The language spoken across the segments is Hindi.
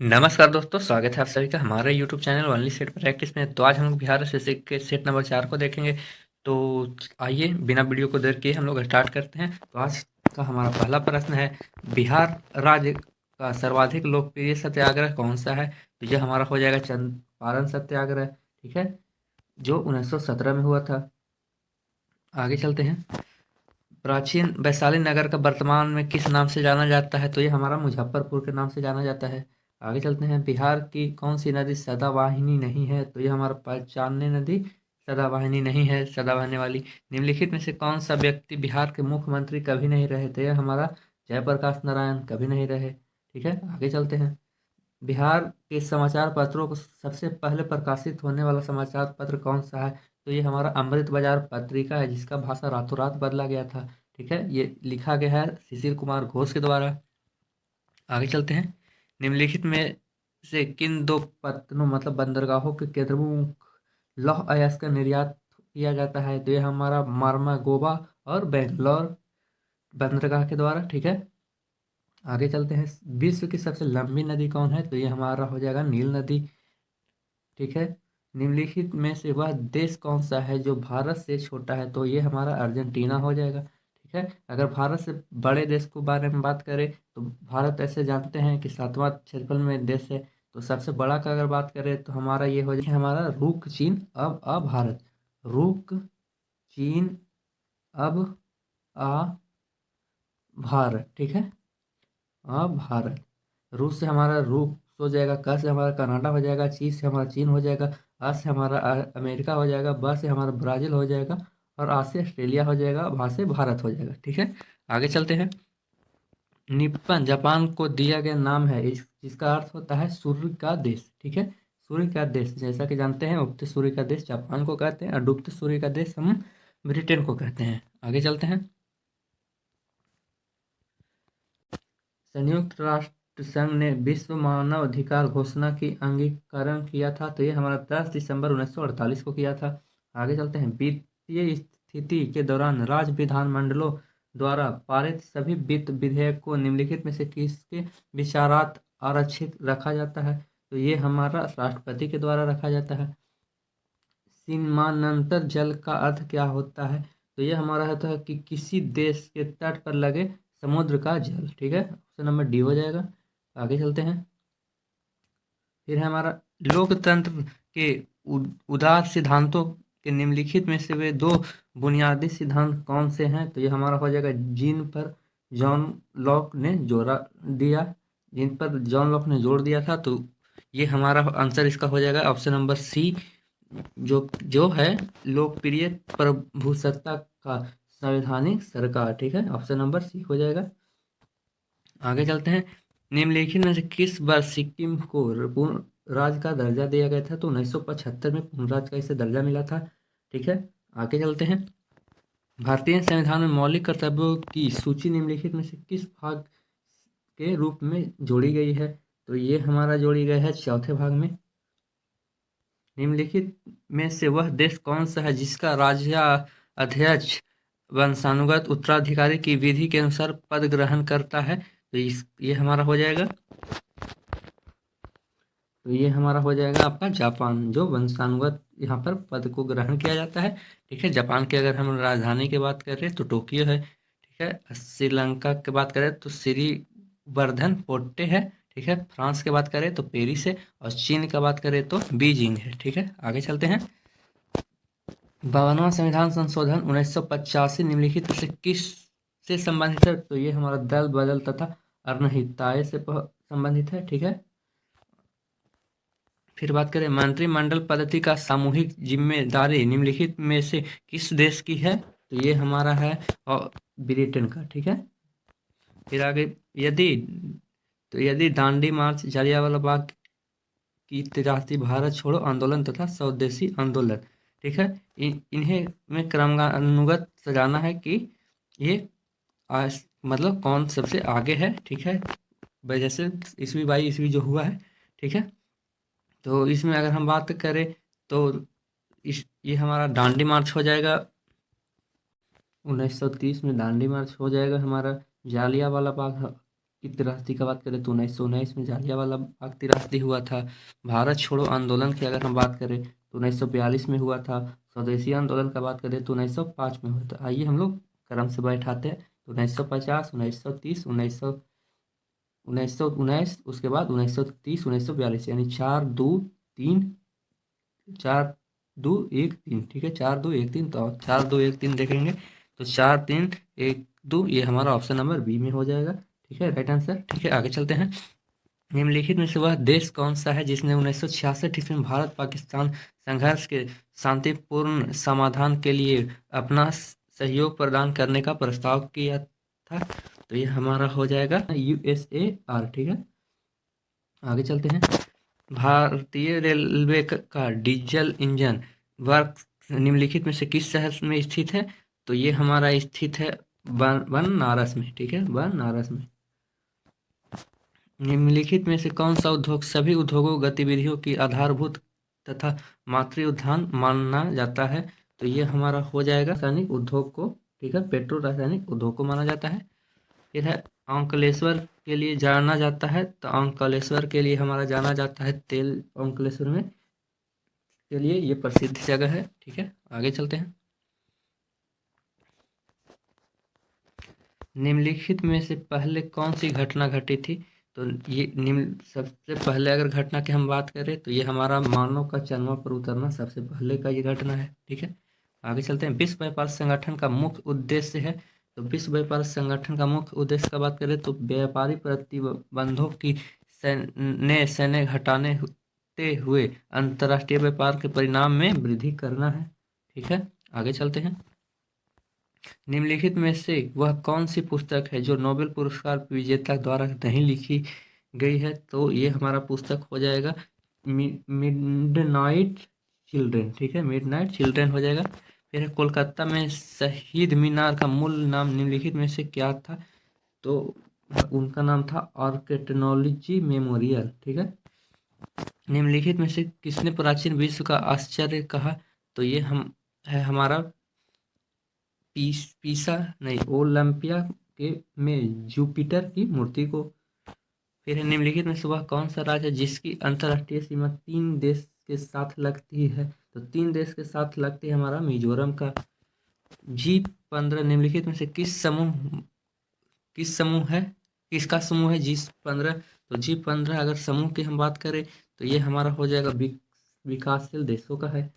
नमस्कार दोस्तों, स्वागत है आप सभी का हमारे YouTube channel only set practice में। तो आज हम लोग बिहार से के सेट नंबर 4 को देखेंगे। तो आइए बिना वीडियो को देर किए हम लोग स्टार्ट करते हैं। तो आज का हमारा पहला प्रश्न है, बिहार राज्य का सर्वाधिक लोकप्रिय सत्याग्रह कौन सा है? तो यह हमारा हो जाएगा चंपारण सत्याग्रह, ठीक है, जो 1917 में हुआ था। आगे चलते हैं। प्राचीन वैशाली नगर का वर्तमान में किस नाम से जाना जाता है? तो ये हमारा मुजफ्फरपुर के नाम से जाना जाता है। आगे चलते हैं। बिहार की कौन सी नदी सदावाहिनी नहीं है? तो ये हमारा पहचानने नदी सदावाहिनी नहीं है, सदावाहिनी वाली। निम्नलिखित में से कौन सा व्यक्ति बिहार के मुख्यमंत्री कभी नहीं रहे? तो यह हमारा जयप्रकाश नारायण कभी नहीं रहे, ठीक है। आगे चलते हैं। बिहार के समाचार पत्रों को सबसे पहले प्रकाशित होने वाला समाचार पत्र कौन सा है? तो ये हमारा अमृत बाजार पत्रिका है, जिसका भाषा रातों रात बदला गया था, ठीक है। ये लिखा गया है शिशिर कुमार घोष के द्वारा। आगे चलते हैं। निम्नलिखित में से किन दो पत्तनों मतलब बंदरगाहों के केंद्रमुख लौह अयस्क का निर्यात किया जाता है? तो ये हमारा मार्मागोबा और बेंगलोर बंदरगाह के द्वारा, ठीक है। आगे चलते हैं। विश्व की सबसे लंबी नदी कौन है? तो ये हमारा हो जाएगा नील नदी, ठीक है। निम्नलिखित में से वह देश कौन सा है जो भारत से छोटा है? तो ये हमारा अर्जेंटीना हो जाएगा, ठीक है। अगर भारत से बड़े देश को बारे में बात करें तो भारत ऐसे जानते हैं कि 7वां क्षेत्रफल में देश है। तो सबसे बड़ा का अगर बात करें तो हमारा ये हो जाएगा हमारा रूक चीन अब आ भारत। रूक चीन अब आ भारत, ठीक है। भारत। रूस से हमारा रूस हो जाएगा, क से हमारा कनाडा हो जाएगा, ची से हमारा चीन हो जाएगा, आ से हमारा अमेरिका हो जाएगा, ब से हमारा ब्राज़ील हो जाएगा और आ से ऑस्ट्रेलिया हो जाएगा, भा से भारत हो जाएगा, ठीक है। आगे चलते हैं। निप्पन जापान को दिया गया नाम है जिसका अर्थ होता है सूर्य का देश, ठीक है। सूर्य का देश, जैसा कि जानते हैं उगते सूर्य का देश जापान को कहते हैं और डूबते सूर्य का देश हम ब्रिटेन को कहते हैं। आगे चलते हैं। संयुक्त राष्ट्र संघ ने विश्व मानव अधिकार घोषणा की अंगीकरण किया था। तो ये हमारा 10 दिसंबर 1948 को किया था। आगे चलते हैं। वित्तीय स्थिति के दौरान राज्य विधानमंडलों द्वारा पारित सभी वित्त विधेयक को निम्नलिखित में से किसके विचारात आरक्षित रखा जाता है? तो ये हमारा राष्ट्रपति के द्वारा रखा जाता है। सीमांतर जल का अर्थ क्या होता है? तो ये हमारा होता है कि किसी देश के तट पर लगे समुद्र का जल, ठीक है। ऑप्शन नंबर डी हो जाएगा। आगे चलते हैं। फिर है हमारा लोकतंत्र के उदार सिद्धांतों के निम्नलिखित में से वे दो बुनियादी सिद्धांत कौन से हैं? तो ये हमारा हो जाएगा जिन पर जॉन लॉक ने जोड़ा दिया, जिन पर जॉन लॉक ने जोड़ दिया था। तो ये हमारा आंसर इसका हो जाएगा ऑप्शन नंबर सी, जो जो है लोकप्रिय प्रभुसत्ता का संवैधानिक सरकार, ठीक है। ऑप्शन नंबर सी हो जाएगा। आगे चलते हैं। निम्नलिखित में से किस वर्ष सिक्किम को पूर्ण राज्य का दर्जा दिया गया था? तो 1975 में पूर्ण राज्य का इसे दर्जा मिला था, ठीक है। आगे चलते हैं। भारतीय संविधान में मौलिक कर्तव्यों की सूची निम्नलिखित में से किस भाग के रूप में जोड़ी गई है? तो ये हमारा जोड़ी गया है चौथे भाग में। निम्नलिखित में से वह देश कौन सा है जिसका राज्याध्यक्ष वंशानुगत उत्तराधिकारी की विधि के अनुसार पद ग्रहण करता है? तो ये हमारा हो जाएगा। तो ये हमारा हो जाएगा आपका जापान, जो वंशानुगत यहाँ पर पद को ग्रहण किया जाता है, ठीक है। जापान की अगर हम राजधानी की बात करें तो टोक्यो है, ठीक है। श्रीलंका की बात करें तो श्रीवर्धन पोट्टे है, ठीक है। फ्रांस की बात करें तो पेरिस है और चीन की बात करें तो बीजिंग है, ठीक है। आगे चलते हैं। 52वां संविधान संशोधन 1985 निम्नलिखित में से किस से संबंधित है? तो ये हमारा दल बदल तथा अनिहिताय से संबंधित है, ठीक है। फिर बात करें मंत्रिमंडल पद्धति का सामूहिक जिम्मेदारी निम्नलिखित में से किस देश की है? तो ये हमारा है और ब्रिटेन का, ठीक है। फिर आगे यदि दांडी मार्च, जलियांवाला बाग की तिरासी, भारत छोड़ो आंदोलन तथा स्वदेशी आंदोलन, ठीक है, इन्हें में क्रमानुगत सजाना है कि ये मतलब कौन सबसे आगे है, ठीक है। जैसे ईस्वी बाई ईस्वी जो हुआ है, ठीक है। तो इसमें अगर हम बात करें तो ये हमारा दांडी मार्च हो जाएगा 1930 में। दांडी मार्च हो जाएगा हमारा। जालियांवाला बाग की त्रासदी का बात करें तो 1919 में जालियांवाला बाग त्रासदी हुआ था। भारत छोड़ो आंदोलन की अगर हम बात करें तो 1942 में हुआ था। स्वदेशी आंदोलन का बात करें तो 1905 में हुआ था। आइए हम लोग क्रम से बैठाते हैं। तो 1950, 1930, 1919, उसके बाद 1930, 1942, यानी 4 2 3, 4 2 1 3, ठीक है, 4 2 1 3। तो 4 2 1 3 देखेंगे तो 4 3 1 2, ये हमारा ऑप्शन नंबर बी में हो जाएगा। ठीक है, राइट आंसर। ठीक है, आगे चलते हैं। निम्नलिखित में से वह देश कौन सा है जिसने 1966 ईस्वी में भारत पाकिस्तान संघर्ष के शांतिपूर्ण समाधान के लिए अपना सहयोग प्रदान करने का प्रस्ताव किया था? तो ये हमारा हो जाएगा USAR। ठीक है, आगे चलते हैं। भारतीय रेलवे का डीजल इंजन वर्क निम्नलिखित में से किस शहर में स्थित है? तो ये हमारा स्थित है बनारस में। ठीक है, बनारस में। निम्नलिखित में से कौन सा उद्योग सभी उद्योगों गतिविधियों की आधारभूत तथा मातृ उद्यान माना जाता है? तो ये हमारा हो जाएगा रासायनिक उद्योग को। ठीक है, पेट्रो रासायनिक उद्योग को माना जाता है। फिर है ओंकालेश्वर के लिए जाना जाता है। तो ओंकालेश्वर के लिए हमारा जाना जाता है तेल ओंकालेश्वर में के लिए, ये प्रसिद्ध जगह है। ठीक है, आगे चलते हैं। निम्नलिखित में से पहले कौन सी घटना घटी थी? तो ये निम्न सबसे पहले अगर घटना की हम बात करें तो ये हमारा मानव का चंद्रमा पर उतरना सबसे पहले का ये घटना है। ठीक है, आगे चलते हैं। विश्व व्यापार संगठन का मुख्य उद्देश्य है। तो विश्व व्यापार संगठन का मुख्य उद्देश्य का बात करें तो व्यापारी प्रतिबंधों की सैन्य घटाने होते हुए अंतर्राष्ट्रीय व्यापार के परिणाम में वृद्धि करना है। ठीक है, आगे चलते हैं। निम्नलिखित में से वह कौन सी पुस्तक है जो नोबेल पुरस्कार विजेता द्वारा नहीं लिखी गई है? तो ये हमारा पुस्तक हो जाएगा मिडनाइट चिल्ड्रेन। ठीक है, मिडनाइट चिल्ड्रेन हो जाएगा। फिर है कोलकाता में शहीद मीनार का मूल नाम निम्नलिखित में से क्या था? तो उनका नाम था आर्किटेक्टोलॉजी मेमोरियल। ठीक है, निम्नलिखित में से किसने प्राचीन विश्व का आश्चर्य कहा? तो ये हम है हमारा पीसा नहीं, ओलंपिया के में जुपिटर की मूर्ति को। फिर है निम्नलिखित में से वह कौन सा राज्य है जिसकी अंतर्राष्ट्रीय सीमा 3 देश के साथ लगती है? तो 3 देश के साथ लगती है हमारा मिजोरम का। G15 निम्नलिखित में से किस समूह है, किसका समूह है G15? तो G15 अगर समूह की हम बात करें तो ये हमारा हो जाएगा विकासशील देशों का है।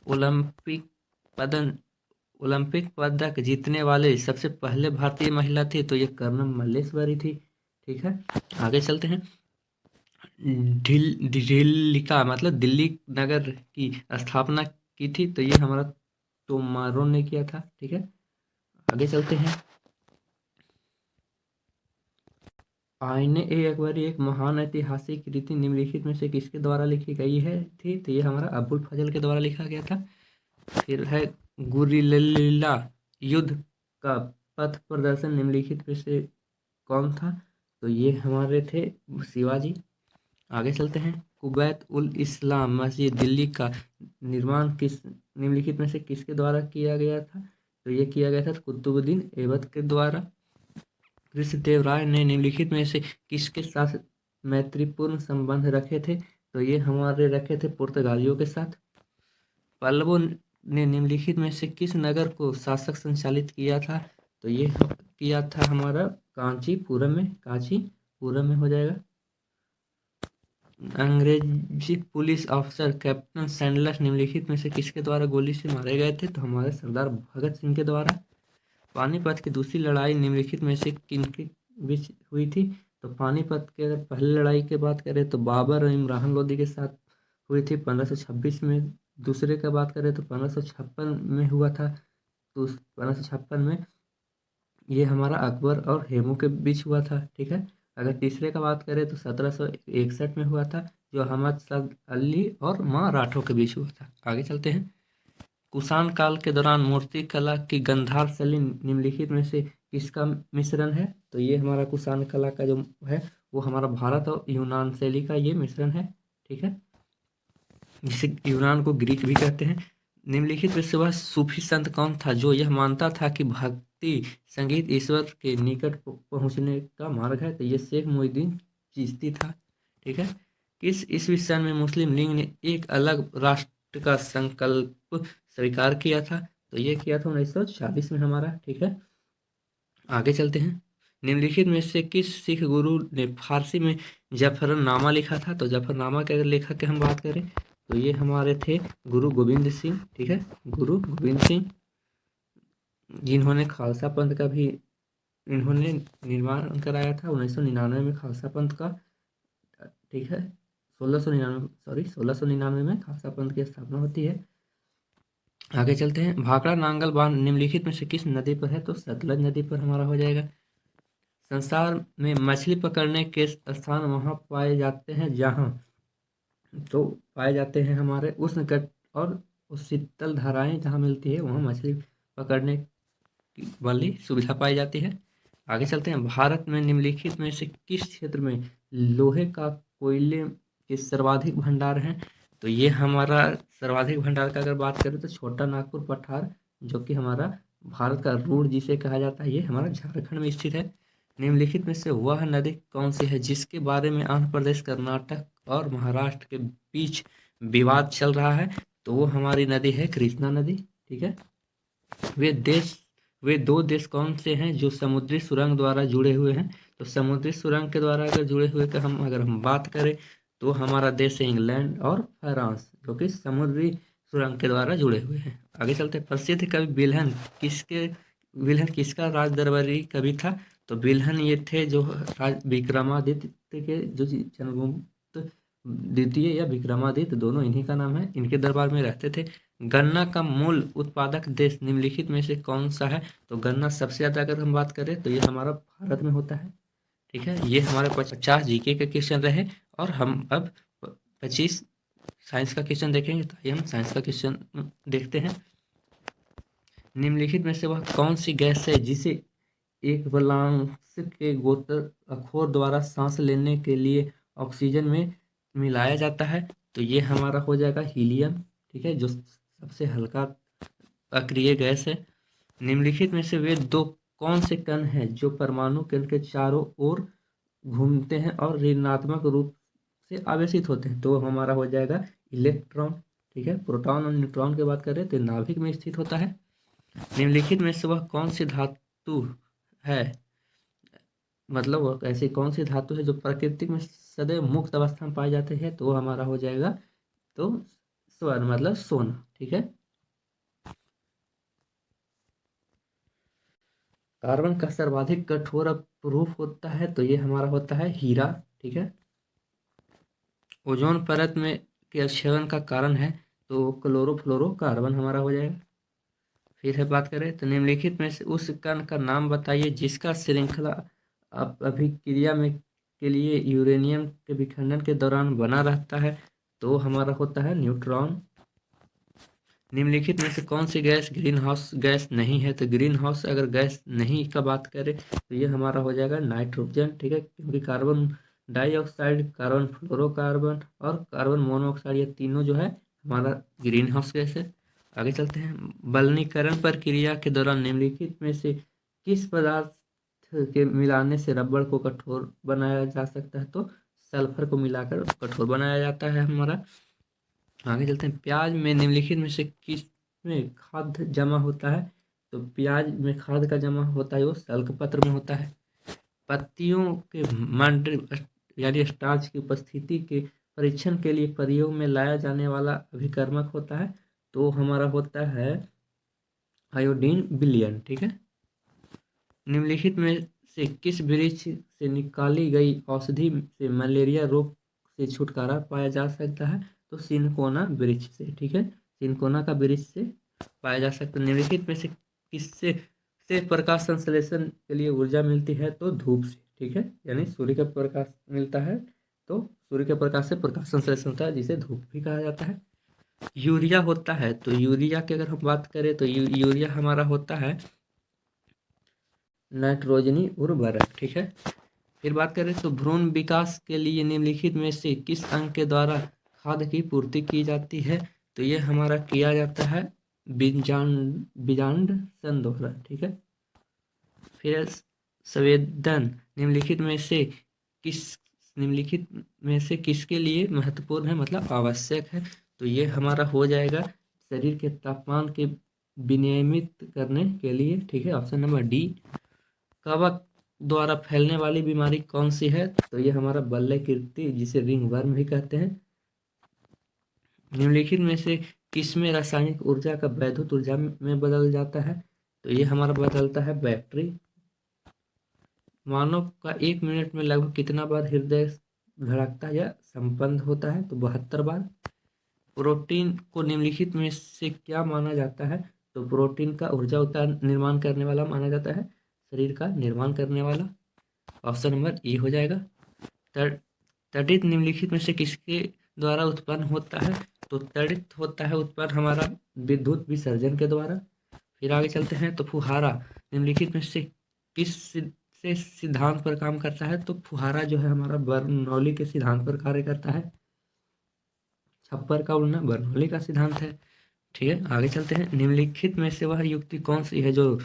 ओलंपिक पदक ओलंपिक पदक जीतने वाले सबसे पहले भारतीय महिला थी। तो ये कर्नल मल्लेश्वरी थी। ठीक है, आगे चलते हैं। ढिल्लिका मतलब दिल्ली नगर की स्थापना की थी। तो ये हमारा तोमारो ने किया था। ठीक है, आगे चलते हैं। आईने ए अकबरी एक महान ऐतिहासिक कृति निम्नलिखित में से किसके द्वारा लिखी गई है थी? तो ये हमारा अबुल फजल के द्वारा लिखा गया था। फिर है गुरिल्ला युद्ध का पथ प्रदर्शन निम्नलिखित में से कौन था? तो ये हमारे थे शिवाजी। आगे चलते हैं। कुवैत उल इस्लाम मस्जिद दिल्ली का निर्माण किस निम्नलिखित में से किसके द्वारा किया गया था? तो ये किया गया था कुतुबुद्दीन ऐबक के द्वारा। कृष्णदेवराय ने निम्नलिखित में से किसके साथ मैत्रीपूर्ण संबंध रखे थे? तो ये हमारे रखे थे पुर्तगालियों के साथ। पल्लवों ने निम्नलिखित में से किस नगर को शासक संचालित किया था? तो ये किया था हमारा कांचीपुरम में हो जाएगा। अंग्रेजी पुलिस ऑफिसर कैप्टन सैंडलर निम्नलिखित में से किसके द्वारा गोली से मारे गए थे? तो हमारे सरदार भगत सिंह के द्वारा। पानीपत की दूसरी लड़ाई निम्नलिखित में से किनके बीच हुई थी? तो पानीपत के अगर पहली लड़ाई की बात करें तो बाबर और इमरान लोदी के साथ हुई थी 1526 में। दूसरे का बात करें तो 1556 में हुआ था। तो 1556 में ये हमारा अकबर और हेमू के बीच हुआ था। ठीक है, अगर तीसरे का बात करें तो 1761 में हुआ था, जो अहमद शाह अली और माँ राठौर के बीच हुआ था। आगे चलते हैं। कुषाण काल के दौरान मूर्ति कला की गंधार शैली निम्नलिखित में से किसका मिश्रण है? तो ये हमारा कुषाण कला का जो है वो हमारा भारत और यूनान शैली का ये मिश्रण है। ठीक है, जिसे यूनान को ग्रीक भी कहते हैं। निम्नलिखित में से वह सूफी संत कौन था जो यह मानता था कि भक्ति संगीत ईश्वर के निकट पहुंचने का मार्ग है। तो ये शेख मोहिउद्दीन चिश्ती था। ठीक है। किस ईस्वी सन में मुस्लिम लीग ने एक अलग राष्ट्र का संकल्प स्वीकार किया था? तो ये किया था 1940 में हमारा। ठीक है। आगे चलते हैं। निम्नलिखित में से किस सिख गुरु ने फारसी में जफरनामा लिखा था? तो जफरनामा के अगर लेखक की हम बात करें तो ये हमारे थे गुरु गोविंद सिंह। ठीक है। गुरु गोविंद सिंह, जिन्होंने खालसा पंथ का भी इन्होंने निर्माण कराया था 1999 में खालसा पंथ का। ठीक है। 1699 में खालसा पंथ की स्थापना होती है। आगे चलते हैं। भाखड़ा नांगल बांध निम्नलिखित में से किस नदी पर है? तो सतलज नदी पर हमारा हो जाएगा। संसार में मछली पकड़ने के स्थान वहाँ पाए जाते हैं जहाँ तो पाए जाते हैं हमारे उष्ण कट और शीतल धाराएं जहाँ मिलती है वहाँ मछली पकड़ने वाली सुविधा पाई जाती है। आगे चलते हैं। भारत में निम्नलिखित में से किस क्षेत्र में लोहे का कोयले के सर्वाधिक भंडार हैं? तो ये हमारा सर्वाधिक भंडार का अगर बात करें तो छोटा नागपुर पठार, जो कि हमारा भारत का रूड़ जिसे कहा जाता है, ये हमारा झारखंड में स्थित है। निम्नलिखित में से वह नदी कौन सी है जिसके बारे में आंध्र प्रदेश, कर्नाटक और महाराष्ट्र के बीच विवाद चल रहा है? तो वो हमारी नदी है कृष्णा नदी। ठीक है। वे दो देश कौन से हैं जो समुद्री सुरंग द्वारा जुड़े हुए हैं? तो समुद्री सुरंग के द्वारा अगर जुड़े हुए का अगर हम बात करें तो हमारा देश है इंग्लैंड और फ्रांस, जो कि समुद्री सुरंग के द्वारा जुड़े हुए हैं। आगे चलते हैं। प्रसिद्ध कवि विल्हन किसका राज दरबारी कवि था? तो विल्हन ये थे जो विक्रमादित्य के जो चंद्रगुप्त द्वितीय या विक्रमादित्य, दोनों इन्हीं का नाम है, इनके दरबार में रहते थे। गन्ना का मूल उत्पादक देश निम्नलिखित में से कौन सा है? तो गन्ना सबसे ज़्यादा अगर हम बात करें तो ये हमारा भारत में होता है। ठीक है। ये हमारे 50 जीके के क्वेश्चन रहे और हम अब 25 साइंस का क्वेश्चन देखेंगे। तो आइए हम साइंस का क्वेश्चन देखते हैं। निम्नलिखित में से वह कौन सी गैस है जिसे एक बालांस के गोताखोर द्वारा सांस लेने के लिए ऑक्सीजन में मिलाया जाता है? तो ये हमारा हो जाएगा हीलियम। ठीक है। जो सबसे हल्का अक्रिय गैस है। निम्नलिखित में से वे दो कौन से कण हैं जो परमाणु कण के चारों ओर घूमते हैं और ऋणात्मक रूप से आवेशित होते हैं? तो हमारा हो जाएगा इलेक्ट्रॉन। ठीक है। प्रोटॉन और न्यूट्रॉन की बात करें तो नाभिक में स्थित होता है। निम्नलिखित में से वह कौन सी धातु है, मतलब वह ऐसी कौन सी धातु है जो प्रकृति में सदैव मुक्त अवस्था में पाई जाती है? तो वो हमारा हो जाएगा तो स्वर्ण, मतलब सोना। ठीक है। कार्बन का सर्वाधिक कठोर अपरूप होता है? तो ये हमारा होता है हीरा। ठीक है। ओजोन परत में के क्षरण का कारण है? तो क्लोरोफ्लोरोकार्बन हमारा हो जाएगा। फिर है बात करें तो निम्नलिखित में से उस कण का नाम बताइए जिसका श्रृंखला अभिक्रिया में के लिए यूरेनियम के विखंडन के दौरान बना रहता है? तो हमारा होता है न्यूट्रॉन। निम्नलिखित में से कौन सी गैस ग्रीन हाउस गैस नहीं है? तो ग्रीन हाउस अगर गैस नहीं का बात करें तो ये हमारा हो जाएगा नाइट्रोजन। ठीक है। क्योंकि कार्बन डाइऑक्साइड, कार्बन फ्लोरोकार्बन और कार्बन मोनोऑक्साइड, ये तीनों जो है हमारा ग्रीन हाउस गैस है। आगे चलते हैं। बलनीकरण प्रक्रिया के दौरान निम्नलिखित में से किस पदार्थ के मिलाने से रबड़ को कठोर बनाया जा सकता है? तो सल्फर को मिलाकर कठोर बनाया जाता है हमारा। आगे चलते हैं। प्याज में निम्नलिखित में से किस में खाद जमा होता है? तो प्याज में खाद का जमा होता है वो सल्क पत्र में होता है। पत्तियों के मंड यानी स्टार्च की उपस्थिति के परीक्षण के लिए प्रयोग में लाया जाने वाला अभिकर्मक होता है? तो हमारा होता है आयोडीन विलयन। ठीक है। निम्नलिखित में से किस वृक्ष से निकाली गई औषधि से मलेरिया रोग से छुटकारा पाया जा सकता है? तो सिनकोना वृक्ष से। ठीक है। सिनकोना का वृक्ष से पाया जा सकता है। निम्नलिखित में से किससे से प्रकाश संश्लेषण के लिए ऊर्जा मिलती है? तो धूप से। ठीक है। यानी सूर्य का प्रकाश मिलता है तो सूर्य के प्रकाश से प्रकाश संश्लेषण होता है, जिसे धूप भी कहा जाता है। यूरिया होता है तो यूरिया की अगर हम बात करें तो यूरिया हमारा होता है नाइट्रोजनी उर्वरक। ठीक है। फिर बात करें तो भ्रूण विकास के लिए निम्नलिखित में से किस अंग के द्वारा खाद्य की पूर्ति की जाती है? तो ये हमारा किया जाता है बीजांड सन द्वारा। ठीक है। फिर संवेदन किस निम्नलिखित में से किसके लिए महत्वपूर्ण है, मतलब आवश्यक है। तो ये हमारा हो जाएगा शरीर के तापमान के विनियमित करने के लिए, ठीक है। Option number D. कवक द्वारा फैलने वाली बीमारी कौन सी है, तो ये हमारा बल्लेकीर्ति, जिसे रिंग वर्म भी कहते हैं। निम्नलिखित में से किसमें रासायनिक ऊर्जा का वैद्युत ऊर्जा में बदल जाता है, तो ये हमारा बदलता है बैटरी। मानव का 1 मिनट में लगभग कितना बार हृदय धड़कता या संपन्न होता है, तो 72 बार। प्रोटीन को निम्नलिखित में से क्या माना जाता है, तो प्रोटीन का ऊर्जा निर्माण करने वाला माना जाता है, शरीर का निर्माण करने वाला। ऑप्शन नंबर ए हो जाएगा। तड़ित निम्नलिखित में से किसके द्वारा उत्पन्न होता है, तो तड़ित होता है उत्पन्न हमारा विद्युत विसर्जन के द्वारा। फिर आगे चलते हैं, तो फुहारा निम्नलिखित में से किस से सिद्धांत पर काम करता है, तो फुहारा जो है हमारा बर्नौली के सिद्धांत पर कार्य करता है। छप्पर का उड़ना बर्नौली का सिद्धांत है, ठीक है। आगे चलते हैं, निम्नलिखित में से वह युक्ति कौन सी है जो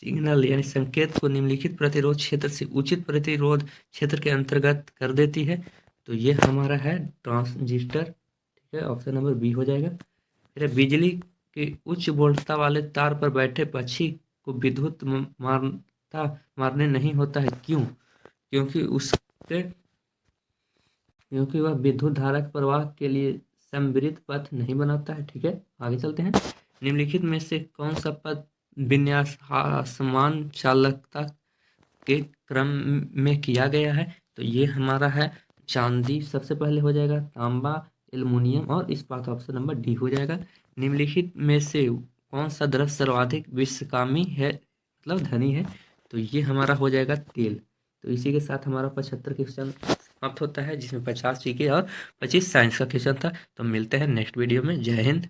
सिग्नल यानी संकेत को निम्नलिखित प्रतिरोध क्षेत्र से उचित प्रतिरोध क्षेत्र के अंतर्गत कर देती है, तो ये हमारा है ट्रांजिस्टर, ठीक है। ऑप्शन नंबर बी हो जाएगा। फिर बिजली के उच्च वोल्टता वाले तार पर बैठे पक्षी को विद्युत मारने नहीं होता है, क्यों? क्योंकि वह विद्युत धारा के प्रवाह के लिए संवृत पथ नहीं बनाता है, ठीक है। आगे चलते हैं, निम्नलिखित में से कौन सा पद विन्यास आसमान चालकता के क्रम में किया गया है, तो ये हमारा है चांदी सबसे पहले हो जाएगा, तांबा, एल्युमिनियम और इस्पात। ऑप्शन नंबर डी हो जाएगा। निम्नलिखित में से कौन सा द्रव्य सर्वाधिक विषकामी है, मतलब धनी है, तो ये हमारा हो जाएगा तेल। तो इसी के साथ हमारा 75 क्वेश्चन समाप्त होता है, जिसमें 50 जीके और 25 साइंस का क्वेश्चन था। तो मिलते हैं नेक्स्ट वीडियो में। जय हिंद।